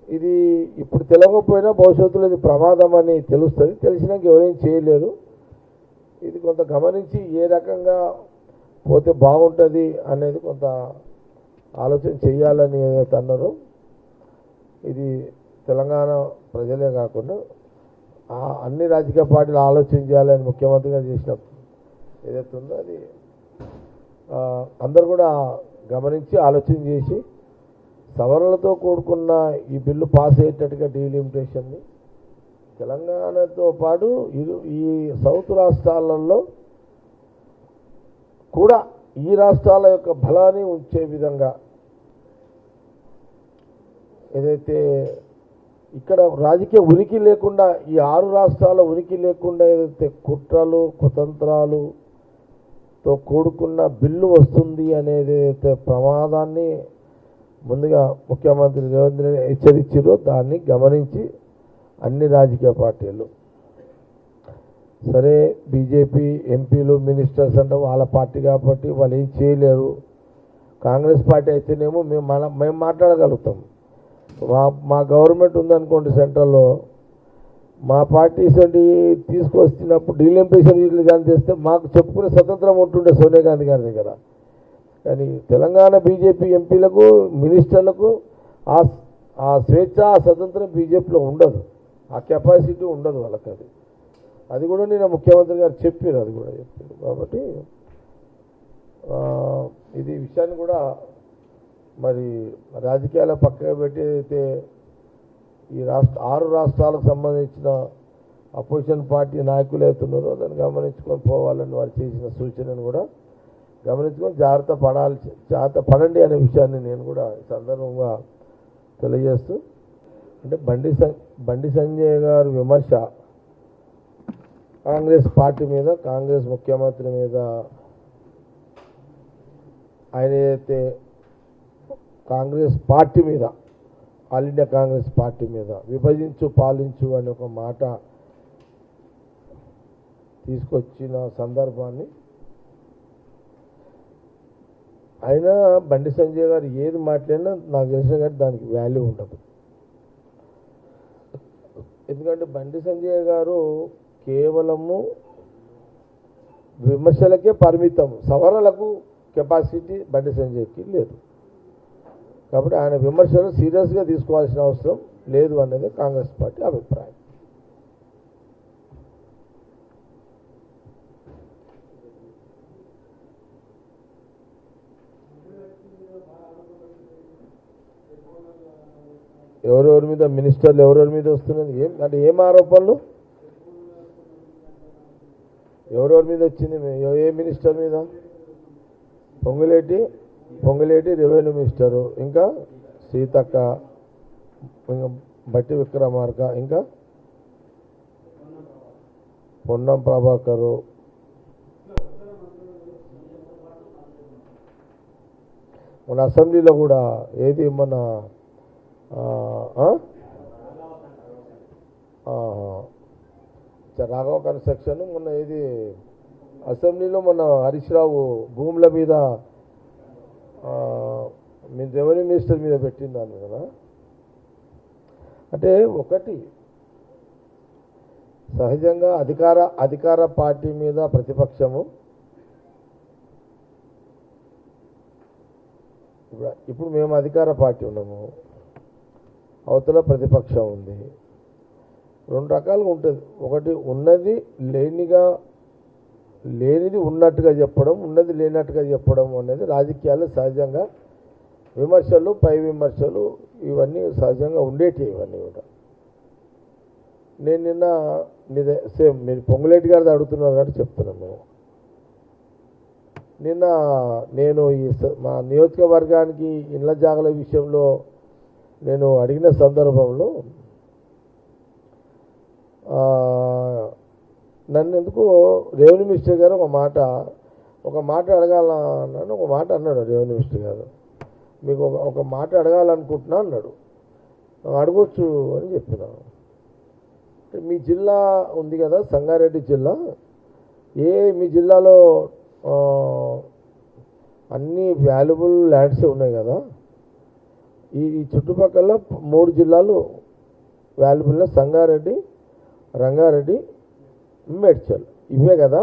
ఇది ఇప్పుడు తెలియకపోయినా భవిష్యత్తులో ఇది ప్రమాదం అని తెలుస్తుంది. తెలిసినాక ఎవరేం చేయలేరు. ఇది కొంత గమనించి ఏ రకంగా పోతే బాగుంటుంది అనేది కొంత ఆలోచన చేయాలని ఏదైతే అన్నారో ఇది తెలంగాణ ప్రజలే కాకుండా అన్ని రాజకీయ పార్టీలు ఆలోచన చేయాలని ముఖ్యమంత్రిగా చేసిన ఏదైతే ఉందో అది అందరూ కూడా గమనించి ఆలోచన చేసి సవరణలతో కూడుకున్న ఈ బిల్లు పాస్ అయ్యేటట్టుగా డీలిమిటేషన్ని తెలంగాణతో పాటు ఈ సౌత్ రాష్ట్రాలలో కూడా ఈ రాష్ట్రాల యొక్క బలాన్ని ఉంచే విధంగా ఏదైతే ఇక్కడ రాజకీయ ఉనికి లేకుండా ఈ 6 రాష్ట్రాల ఉనికి లేకుండా ఏదైతే కుట్రలు కుతంత్రాలుతో కూడుకున్న బిల్లు వస్తుంది అనేది ఏదైతే ప్రమాదాన్ని ముందుగా ముఖ్యమంత్రి రేవంత్ రెడ్డి హెచ్చరించారో దాన్ని గమనించి అన్ని రాజకీయ పార్టీలు సరే బీజేపీ ఎంపీలు మినిస్టర్స్ అంటే వాళ్ళ పార్టీ కాబట్టి వాళ్ళు ఏం చేయలేరు. కాంగ్రెస్ పార్టీ అయితేనేమో మేము మాట్లాడగలుగుతాం. మా గవర్నమెంట్ ఉందనుకోండి సెంట్రల్లో మా పార్టీస్ అంటే తీసుకొచ్చినప్పుడు డీలిమిటేషన్ కానీ చేస్తే మాకు చెప్పుకునే స్వతంత్రం ఉంటుండే సోనియా గాంధీ గారి దగ్గర. కానీ తెలంగాణ బీజేపీ ఎంపీలకు మినిస్టర్లకు ఆ స్వేచ్ఛ ఆ స్వతంత్రం బీజేపీలో ఉండదు. ఆ కెపాసిటీ ఉండదు వాళ్ళకి. అది కూడా నేను ముఖ్యమంత్రి గారు చెప్పారు. అది కూడా చెప్పారు. కాబట్టి ఇది విషయాన్ని కూడా మరి రాజకీయాల పక్కన పెట్టి అయితే ఈ 6 రాష్ట్రాలకు సంబంధించిన అపోజిషన్ పార్టీ నాయకులు అవుతున్నారో దాన్ని గమనించుకొని పోవాలని వారు చేసిన సూచనను కూడా గమనించుకొని జాగ్రత్త పడండి అనే విషయాన్ని నేను కూడా సందర్భంగా తెలియజేస్తూ అంటే బండి సంజయ్ గారు విమర్శ కాంగ్రెస్ పార్టీ మీద కాంగ్రెస్ ముఖ్యమంత్రి మీద ఆయన ఏదైతే కాంగ్రెస్ పార్టీ మీద ఆల్ ఇండియా కాంగ్రెస్ పార్టీ మీద విభజించు పాలించు అనే ఒక మాట తీసుకొచ్చిన సందర్భాన్ని ఆయన బండి సంజయ్ గారు ఏది మాట్లాడినా నాకు తెలిసిన కానీ దానికి వాల్యూ ఉండదు. ఎందుకంటే బండి సంజయ్ గారు కేవలము విమర్శలకే పరిమితం, సవరణలకు కెపాసిటీ బండి సంజయ్కి లేదు. కాబట్టి ఆయన విమర్శలు సీరియస్గా తీసుకోవాల్సిన అవసరం లేదు అనేది కాంగ్రెస్ పార్టీ అభిప్రాయం. ఎవరెవరి మీద మినిస్టర్లు ఎవరెవరి మీద వస్తున్నది అంటే ఏం ఆరోపణలు ఎవరెవరి మీద వచ్చింది? ఏ మినిస్టర్ మీద? పొంగులేటి రెవెన్యూ మినిస్టరు, ఇంకా సీతక్క, ఇంకా బట్టి విక్రమార్క, ఇంకా పొన్నం ప్రభాకరు, మన అసెంబ్లీలో కూడా ఏది మన రాఘవ కన్స్ట్రక్షన్ మొన్న ఏది అసెంబ్లీలో మొన్న హరీష్ రావు భూముల మీద మీ రెవెన్యూ మినిస్టర్ మీద పెట్టిందాన్ని కదా. అంటే ఒకటి సహజంగా అధికార పార్టీ మీద ప్రతిపక్షము ఇప్పుడు మేము అధికార పార్టీ ఉన్నాము, అవతల ప్రతిపక్షం ఉంది. 2 రకాలుగా ఉంటుంది. ఒకటి ఉన్నది లేనిది ఉన్నట్టుగా చెప్పడం, ఉన్నది లేనట్టుగా చెప్పడం అనేది రాజకీయాలు సహజంగా విమర్శలు పై విమర్శలు ఇవన్నీ సహజంగా ఉండేటివి. ఇవన్నీ కూడా నేను నిన్న సేమ్ మీరు పొంగులేటి గారిది అడుగుతున్నారు కాబట్టి చెప్తున్నాను. నిన్న నేను మా నియోజకవర్గానికి ఇళ్ల జాగల విషయంలో నేను అడిగిన సందర్భంలో నన్ను ఎందుకు రెవెన్యూ మినిస్టర్ గారు ఒక మాట అడగాలన్నాను. ఒక మాట అన్నాడు రెవెన్యూ మినిస్టర్ గారు, మీకు ఒక మాట అడగాలనుకుంటున్నా అన్నాడు. అడగొచ్చు అని చెప్పినాను. మీ జిల్లా ఉంది కదా సంగారెడ్డి జిల్లా, మీ జిల్లాలో అన్ని వాల్యుబుల్ ల్యాండ్సే ఉన్నాయి కదా, ఈ చుట్టుపక్కల 3 జిల్లాలు వాల్యుబుల్, సంగారెడ్డి, రంగారెడ్డి, మేడ్చల్, ఇవే కదా.